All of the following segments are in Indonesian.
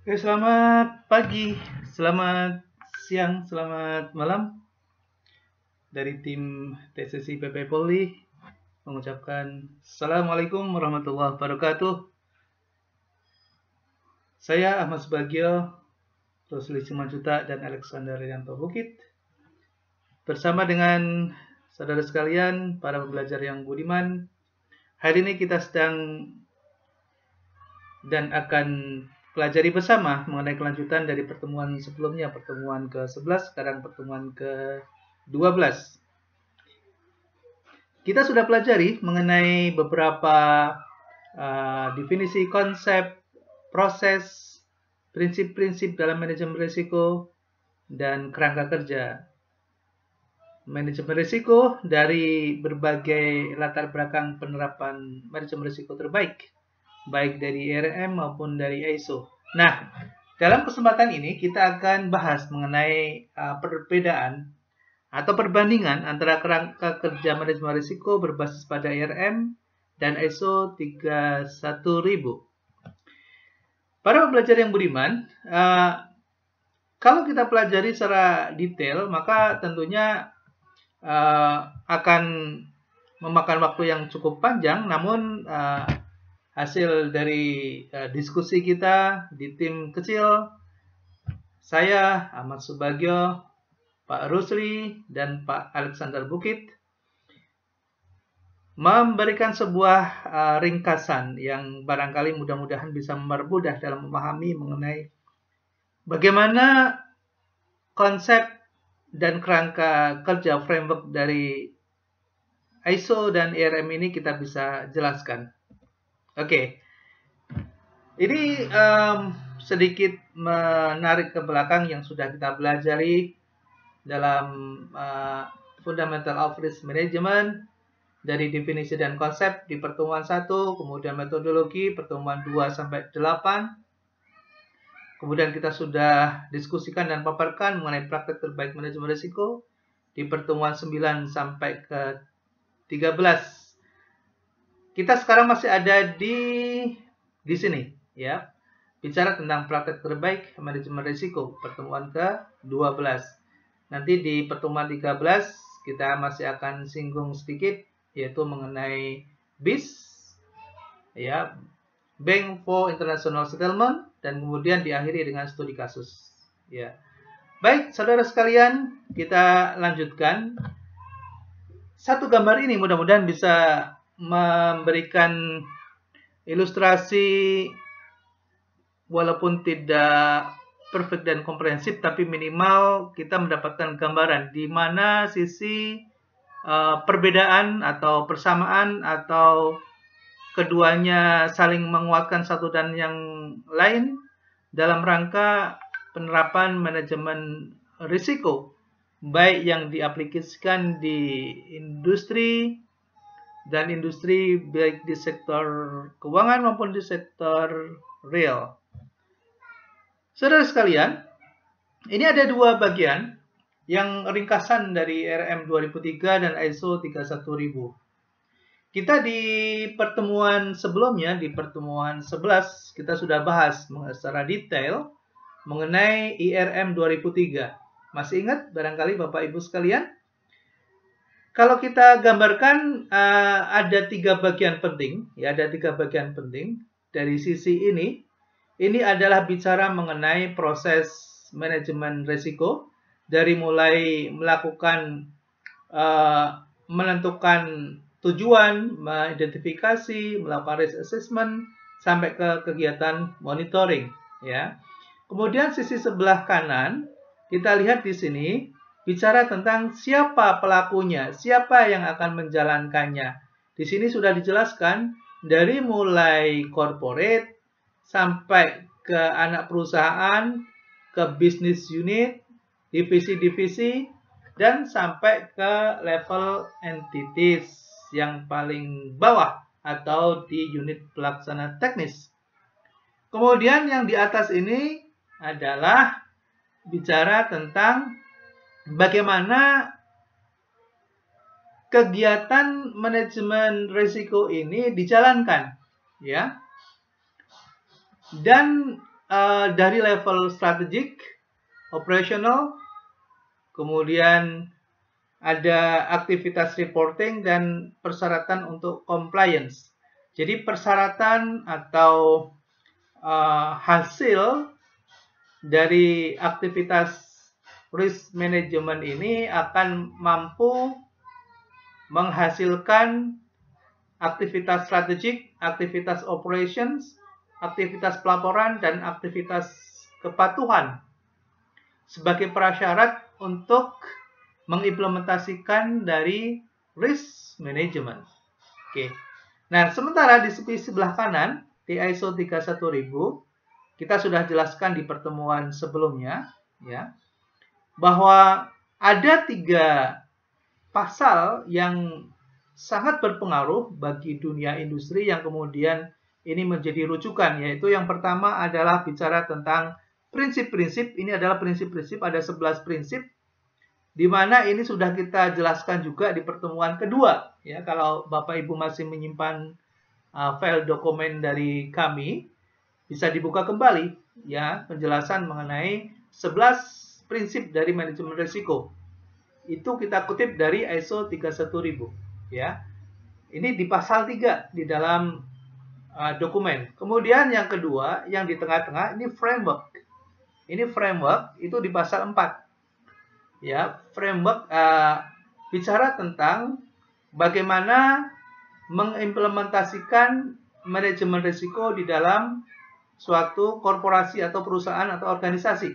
Oke, selamat pagi, selamat siang, selamat malam. Dari tim TCC PP Polri mengucapkan Assalamualaikum warahmatullahi wabarakatuh. Saya Ahmad Subagio, Rosli Simanjuta, dan Alexander Rianto Bukit. Bersama dengan saudara sekalian, para pembelajar yang budiman, hari ini kita sedang dan akan pelajari bersama mengenai kelanjutan dari pertemuan sebelumnya, pertemuan ke-11, sekarang pertemuan ke-12. Kita sudah pelajari mengenai beberapa definisi konsep, proses, prinsip-prinsip dalam manajemen risiko, dan kerangka kerja. Manajemen risiko dari berbagai latar belakang penerapan manajemen risiko terbaik, baik dari IRM maupun dari ISO. Nah, dalam kesempatan ini kita akan bahas mengenai perbedaan atau perbandingan antara kerangka kerja manajemen risiko berbasis pada IRM dan ISO 31000. Para pembelajar yang budiman, kalau kita pelajari secara detail, maka tentunya akan memakan waktu yang cukup panjang, namun hasil dari diskusi kita di tim kecil, saya Ahmad Subagio, Pak Rusli, dan Pak Alexander Bukit, memberikan sebuah ringkasan yang barangkali mudah-mudahan bisa mempermudah dalam memahami mengenai bagaimana konsep dan kerangka kerja framework dari ISO dan IRM ini kita bisa jelaskan. Oke, ini sedikit menarik ke belakang yang sudah kita pelajari dalam Fundamental of Risk Management, dari definisi dan konsep di pertemuan 1, kemudian metodologi pertemuan 2 sampai 8. Kemudian kita sudah diskusikan dan paparkan mengenai praktek terbaik manajemen risiko di pertemuan 9 sampai ke 13. Kita sekarang masih ada di sini, ya. Bicara tentang praktek terbaik manajemen risiko pertemuan ke-12. Nanti di pertemuan 13 kita masih akan singgung sedikit, yaitu mengenai BIS, ya, Bank for International Settlement, dan kemudian diakhiri dengan studi kasus. Ya. Baik, saudara sekalian, kita lanjutkan. Satu gambar ini mudah-mudahan bisa memberikan ilustrasi, walaupun tidak perfect dan komprehensif, tapi minimal kita mendapatkan gambaran di mana sisi perbedaan atau persamaan atau keduanya saling menguatkan satu dan yang lain dalam rangka penerapan manajemen risiko, baik yang diaplikasikan di industri dan industri, baik di sektor keuangan maupun di sektor real. Saudara sekalian, ini ada dua bagian yang ringkasan dari IRM 2003 dan ISO 31000. Kita di pertemuan sebelumnya, di pertemuan 11, kita sudah bahas secara detail mengenai IRM 2003. Masih ingat barangkali Bapak Ibu sekalian? Kalau kita gambarkan ada 3 bagian penting, ya, ada 3 bagian penting dari sisi ini. Ini adalah bicara mengenai proses manajemen risiko, dari mulai melakukan menentukan tujuan, mengidentifikasi, melakukan risk assessment, sampai ke kegiatan monitoring, ya. Kemudian sisi sebelah kanan, kita lihat di sini bicara tentang siapa pelakunya, siapa yang akan menjalankannya. Di sini sudah dijelaskan dari mulai corporate sampai ke anak perusahaan, ke business unit, divisi-divisi, dan sampai ke level entities yang paling bawah atau di unit pelaksana teknis. Kemudian yang di atas ini adalah bicara tentang bagaimana kegiatan manajemen risiko ini dijalankan, ya. Dan dari level strategik, operational, kemudian ada aktivitas reporting dan persyaratan untuk compliance. Jadi persyaratan atau hasil dari aktivitas risk management ini akan mampu menghasilkan aktivitas strategik, aktivitas operations, aktivitas pelaporan, dan aktivitas kepatuhan sebagai prasyarat untuk mengimplementasikan dari risk management. Oke. Nah, sementara di sebelah kanan di ISO 31000 kita sudah jelaskan di pertemuan sebelumnya, ya, bahwa ada 3 pasal yang sangat berpengaruh bagi dunia industri yang kemudian ini menjadi rujukan, yaitu yang pertama adalah bicara tentang prinsip-prinsip. Ini adalah prinsip-prinsip, ada 11 prinsip, di mana ini sudah kita jelaskan juga di pertemuan kedua. Ya, kalau Bapak Ibu masih menyimpan file dokumen dari kami, bisa dibuka kembali ya penjelasan mengenai 11 prinsip dari manajemen risiko. Itu kita kutip dari ISO 31000 ya. Ini di pasal 3 di dalam dokumen. Kemudian yang kedua, yang di tengah-tengah ini framework. Ini framework itu di pasal 4. Ya, framework bicara tentang bagaimana mengimplementasikan manajemen risiko di dalam suatu korporasi atau perusahaan atau organisasi.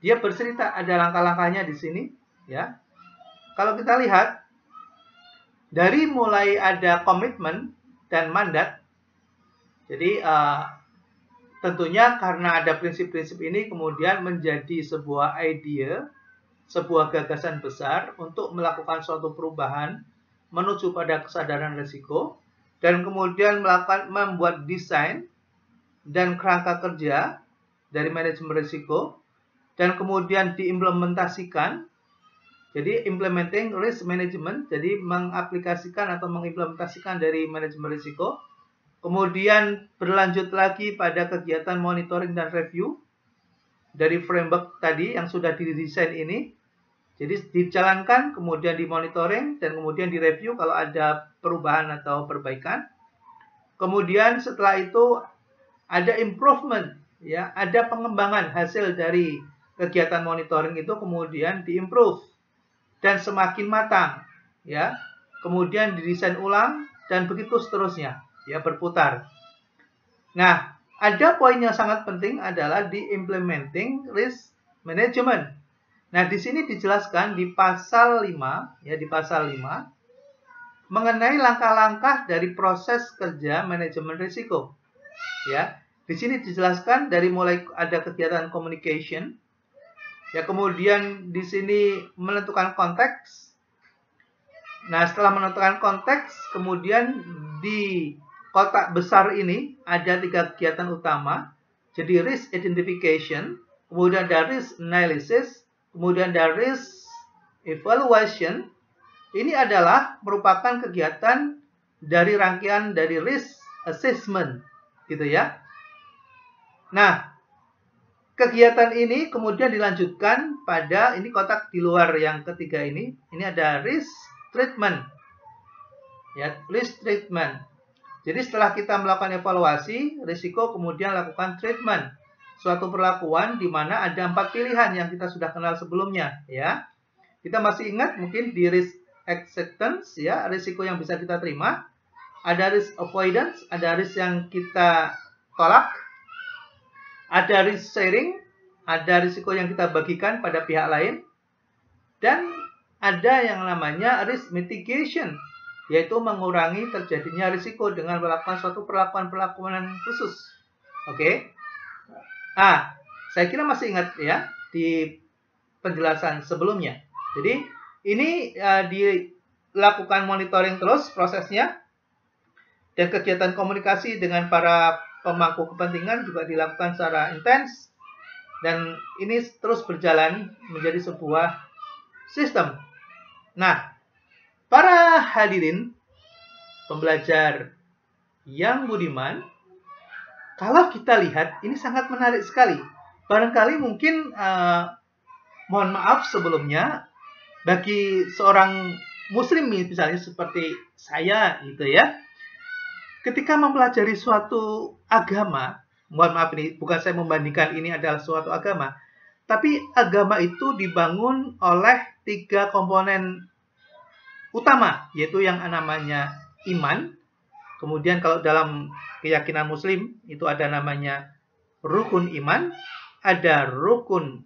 Dia bercerita ada langkah-langkahnya di sini, ya. Kalau kita lihat dari mulai ada komitmen dan mandat, jadi tentunya karena ada prinsip-prinsip ini kemudian menjadi sebuah ide, sebuah gagasan besar untuk melakukan suatu perubahan menuju pada kesadaran risiko dan kemudian membuat desain dan kerangka kerja dari manajemen risiko dan kemudian diimplementasikan. Jadi implementing risk management, jadi mengaplikasikan atau mengimplementasikan dari manajemen risiko. Kemudian berlanjut lagi pada kegiatan monitoring dan review dari framework tadi yang sudah didesain ini. Jadi dijalankan, kemudian dimonitoring, dan kemudian direview kalau ada perubahan atau perbaikan. Kemudian setelah itu ada improvement, ya, ada pengembangan hasil dari kegiatan monitoring itu kemudian diimprove dan semakin matang, ya. Kemudian didesain ulang dan begitu seterusnya, ya, berputar. Nah, ada poin yang sangat penting adalah di implementing risk management. Nah, di sini dijelaskan di pasal 5, ya, di pasal 5 mengenai langkah-langkah dari proses kerja manajemen risiko. Ya, di sini dijelaskan dari mulai ada kegiatan communication, ya, kemudian di sini menentukan konteks. Nah, setelah menentukan konteks, kemudian di kotak besar ini ada 3 kegiatan utama. Jadi risk identification, kemudian ada risk analysis, kemudian ada risk evaluation. Ini adalah merupakan kegiatan dari rangkaian dari risk assessment, gitu ya. Nah, kegiatan ini kemudian dilanjutkan pada ini kotak di luar yang ketiga ini. Ini ada risk treatment. Ya, risk treatment. Jadi setelah kita melakukan evaluasi risiko, kemudian lakukan treatment. Suatu perlakuan di mana ada 4 pilihan yang kita sudah kenal sebelumnya, ya. Kita masih ingat mungkin di risk acceptance, ya, risiko yang bisa kita terima. Ada risk avoidance, ada risk yang kita tolak. Ada risk sharing, ada risiko yang kita bagikan pada pihak lain. Dan ada yang namanya risk mitigation, yaitu mengurangi terjadinya risiko dengan melakukan suatu perlakuan-perlakuan khusus. Oke. Saya kira masih ingat ya di penjelasan sebelumnya. Jadi ini dilakukan monitoring terus prosesnya, dan kegiatan komunikasi dengan para pemangku kepentingan juga dilakukan secara intens, dan ini terus berjalan menjadi sebuah sistem. Nah, para hadirin pembelajar yang budiman, kalau kita lihat ini sangat menarik sekali. Barangkali mungkin mohon maaf sebelumnya bagi seorang muslim misalnya seperti saya gitu ya. Ketika mempelajari suatu agama, mohon maaf ini bukan saya membandingkan ini adalah suatu agama, tapi agama itu dibangun oleh 3 komponen utama, yaitu yang namanya iman. Kemudian kalau dalam keyakinan muslim itu ada namanya rukun iman, ada rukun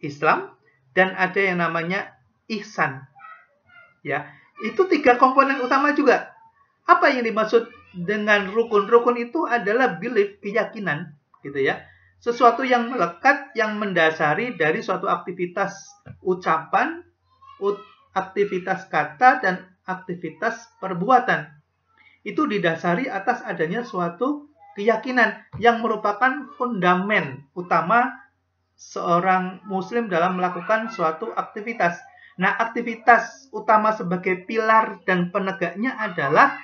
Islam, dan ada yang namanya ihsan. Ya, itu 3 komponen utama juga. Apa yang dimaksud dengan rukun? Rukun itu adalah belief, keyakinan, gitu ya. Sesuatu yang melekat, yang mendasari dari suatu aktivitas ucapan, aktivitas kata, dan aktivitas perbuatan. Itu didasari atas adanya suatu keyakinan yang merupakan fundamen utama seorang muslim dalam melakukan suatu aktivitas. Nah, aktivitas utama sebagai pilar dan penegaknya adalah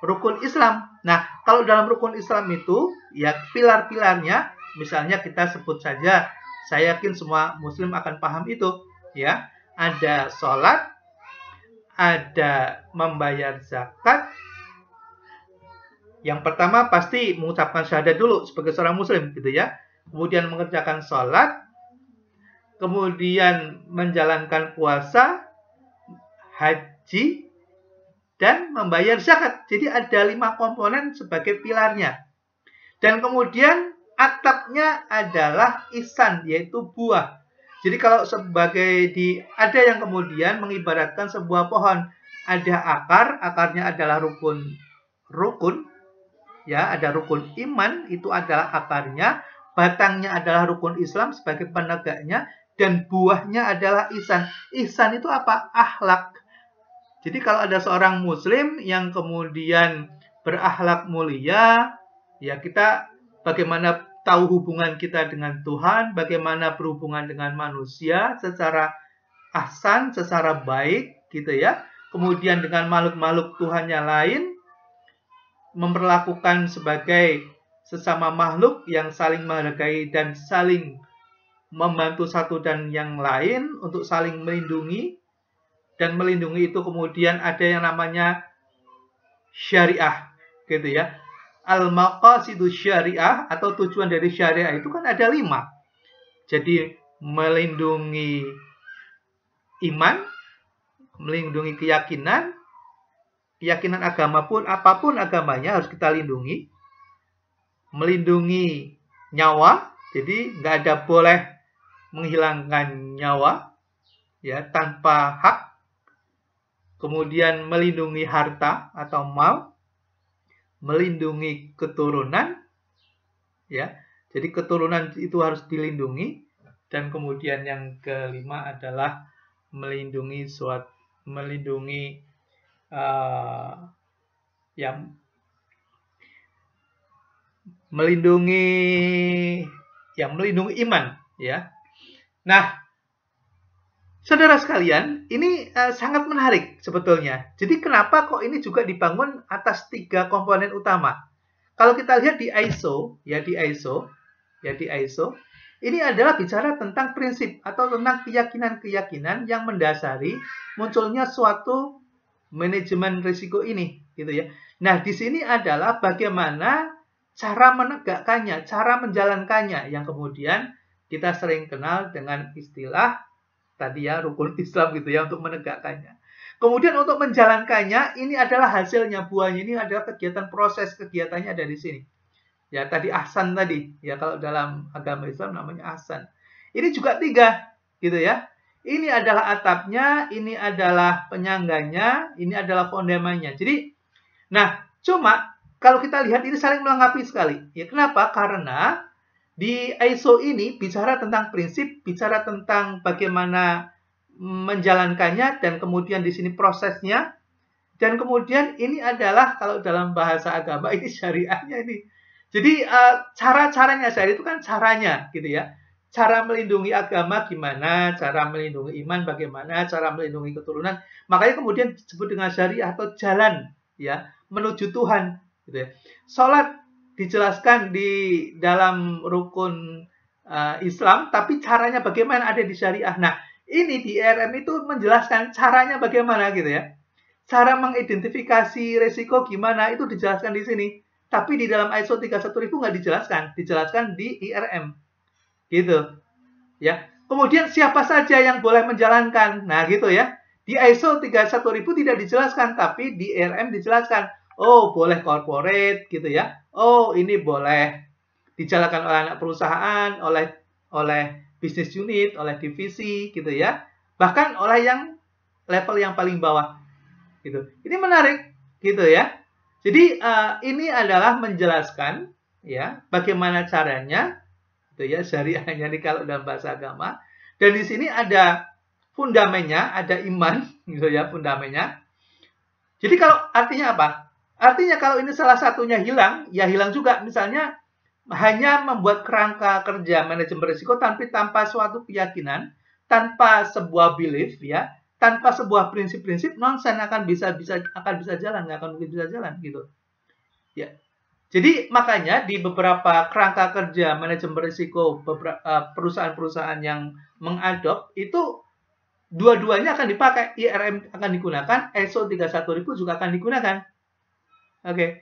rukun Islam. Nah, kalau dalam rukun Islam itu, ya pilar-pilarnya, misalnya kita sebut saja, saya yakin semua muslim akan paham itu, ya. Ada sholat, ada membayar zakat. Yang pertama pasti mengucapkan syahadat dulu sebagai seorang muslim, gitu ya. Kemudian mengerjakan sholat, kemudian menjalankan puasa, haji, dan membayar zakat. Jadi ada 5 komponen sebagai pilarnya. Dan kemudian atapnya adalah ihsan, yaitu buah. Jadi kalau ada yang kemudian mengibaratkan sebuah pohon, ada akar, akarnya adalah rukun, ya, ada rukun iman, itu adalah akarnya, batangnya adalah rukun Islam sebagai penegaknya, dan buahnya adalah ihsan. Ihsan itu apa? Akhlak. Jadi kalau ada seorang muslim yang kemudian berakhlak mulia, ya kita bagaimana tahu hubungan kita dengan Tuhan, bagaimana berhubungan dengan manusia secara ahsan, secara baik, gitu ya. Kemudian dengan makhluk-makhluk Tuhan yang lain, memperlakukan sebagai sesama makhluk yang saling menghargai dan saling membantu satu dan yang lain untuk saling melindungi. Dan melindungi itu kemudian ada yang namanya syariah, gitu ya. Al-maqasidus syariah atau tujuan dari syariah itu kan ada 5. Jadi melindungi iman, melindungi keyakinan agama pun, apapun agamanya harus kita lindungi. Melindungi nyawa, jadi nggak ada boleh menghilangkan nyawa, ya, tanpa hak. Kemudian melindungi harta atau mal, melindungi keturunan, ya. Jadi keturunan itu harus dilindungi. Dan kemudian yang kelima adalah melindungi melindungi iman, ya. Nah, saudara sekalian, ini sangat menarik sebetulnya. Jadi kenapa kok ini juga dibangun atas 3 komponen utama? Kalau kita lihat di ISO, ini adalah bicara tentang prinsip atau tentang keyakinan-keyakinan yang mendasari munculnya suatu manajemen risiko ini, gitu ya. Nah, di sini adalah bagaimana cara menegakkannya, cara menjalankannya, yang kemudian kita sering kenal dengan istilah tadi ya, rukun Islam, gitu ya, untuk menegakkannya. Kemudian untuk menjalankannya, ini adalah hasilnya, buahnya, ini adalah kegiatan, proses kegiatannya dari sini. Ya, tadi ahsan tadi, ya, kalau dalam agama Islam namanya ahsan. Ini juga 3, gitu ya. Ini adalah atapnya, ini adalah penyangganya, ini adalah fondemannya. Jadi, nah, cuma kalau kita lihat ini saling melengkapi sekali. Ya, kenapa? Karena di ISO ini bicara tentang prinsip, bicara tentang bagaimana menjalankannya, dan kemudian di sini prosesnya, dan kemudian ini adalah kalau dalam bahasa agama ini syariahnya ini. Jadi cara-caranya syariah itu kan caranya, gitu ya. Cara melindungi agama gimana, cara melindungi iman bagaimana, cara melindungi keturunan. Makanya kemudian disebut dengan syariah atau jalan, ya, menuju Tuhan, gitu ya. Salat dijelaskan di dalam rukun Islam, tapi caranya bagaimana ada di syariah. Nah, ini di IRM itu menjelaskan caranya bagaimana gitu ya. Cara mengidentifikasi resiko gimana itu dijelaskan di sini. Tapi di dalam ISO 31000 nggak dijelaskan, dijelaskan di IRM. Gitu. Ya. Kemudian siapa saja yang boleh menjalankan. Nah, gitu ya. Di ISO 31000 tidak dijelaskan, tapi di IRM dijelaskan. Oh, boleh corporate gitu ya. Oh, ini boleh dijalankan oleh anak perusahaan, oleh bisnis unit, oleh divisi gitu ya. Bahkan oleh yang level yang paling bawah gitu. Ini menarik gitu ya. Jadi ini adalah menjelaskan ya bagaimana caranya gitu ya syariahnya ini kalau dalam bahasa agama. Dan di sini ada fundamennya, ada iman gitu ya fundamennya. Jadi kalau artinya apa? Artinya kalau ini salah satunya hilang, ya hilang juga. Misalnya hanya membuat kerangka kerja manajemen risiko tanpa suatu keyakinan, tanpa sebuah belief ya, tanpa sebuah prinsip-prinsip, nonsen akan bisa jalan, nggak akan mungkin bisa jalan gitu. Ya. Jadi makanya di beberapa kerangka kerja manajemen risiko beberapa perusahaan-perusahaan yang mengadop itu dua-duanya akan dipakai, IRM akan digunakan, ISO 31000 juga akan digunakan. Oke.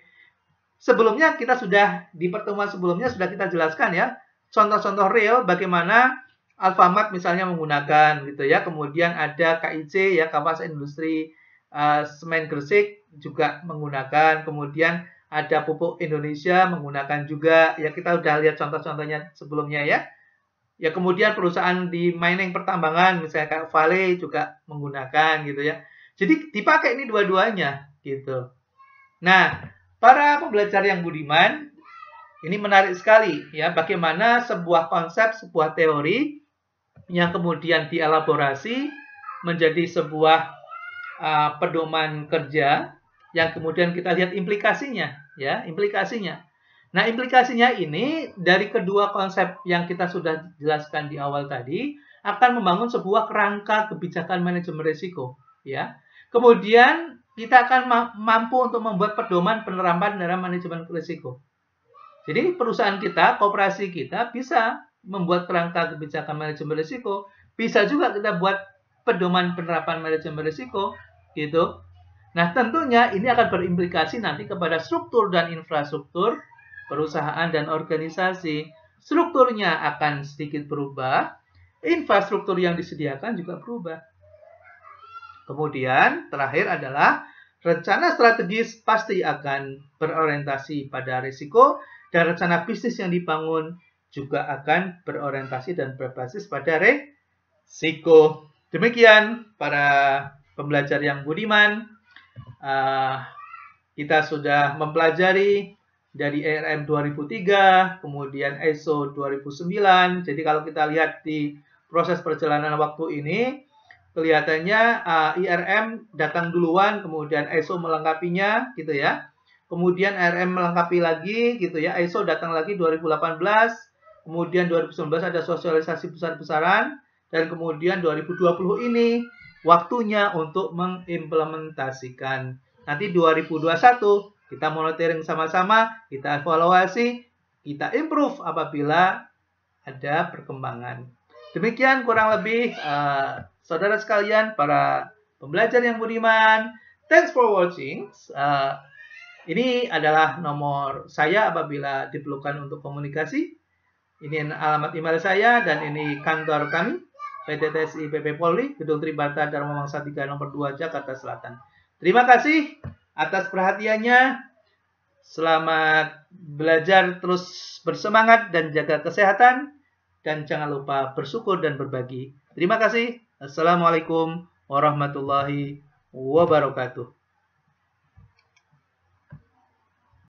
Sebelumnya kita sudah di pertemuan sebelumnya sudah kita jelaskan ya contoh-contoh real bagaimana Alfamart misalnya menggunakan gitu ya. Kemudian ada KIC ya Kawasan Industri Semen Gresik juga menggunakan. Kemudian ada Pupuk Indonesia menggunakan juga ya kita udah lihat contoh-contohnya sebelumnya ya. Ya kemudian perusahaan di mining pertambangan misalnya kayak Vale juga menggunakan gitu ya. Jadi dipakai ini dua-duanya gitu. Nah, para pembelajar yang budiman, ini menarik sekali ya bagaimana sebuah konsep, sebuah teori yang kemudian dielaborasi menjadi sebuah pedoman kerja yang kemudian kita lihat implikasinya ya, implikasinya. Nah, implikasinya ini dari kedua konsep yang kita sudah jelaskan di awal tadi akan membangun sebuah kerangka kebijakan manajemen risiko ya. Kemudian kita akan mampu untuk membuat pedoman penerapan dalam manajemen risiko. Jadi perusahaan kita, koperasi kita bisa membuat kerangka kebijakan manajemen risiko, bisa juga kita buat pedoman penerapan manajemen risiko, gitu. Nah tentunya ini akan berimplikasi nanti kepada struktur dan infrastruktur perusahaan dan organisasi. Strukturnya akan sedikit berubah, infrastruktur yang disediakan juga berubah. Kemudian terakhir adalah rencana strategis pasti akan berorientasi pada risiko dan rencana bisnis yang dibangun juga akan berorientasi dan berbasis pada risiko. Demikian para pembelajar yang budiman, kita sudah mempelajari dari IRM 2003, kemudian ISO 2009. Jadi kalau kita lihat di proses perjalanan waktu ini, kelihatannya IRM datang duluan, kemudian ISO melengkapinya, gitu ya. Kemudian IRM melengkapi lagi, gitu ya. ISO datang lagi 2018, kemudian 2019 ada sosialisasi besar-besaran, dan kemudian 2020 ini waktunya untuk mengimplementasikan. Nanti 2021 kita monitoring sama-sama, kita evaluasi, kita improve apabila ada perkembangan. Demikian kurang lebih saudara sekalian, para pembelajar yang budiman. Thanks for watching. Ini adalah nomor saya apabila diperlukan untuk komunikasi. Ini alamat email saya dan ini kantor kami, PT TSI PP Polri, Gedung Tribata Dharma Wangsa 3 nomor 2 Jakarta Selatan. Terima kasih atas perhatiannya. Selamat belajar, terus bersemangat dan jaga kesehatan. Dan jangan lupa bersyukur dan berbagi. Terima kasih. Assalamualaikum warahmatullahi wabarakatuh.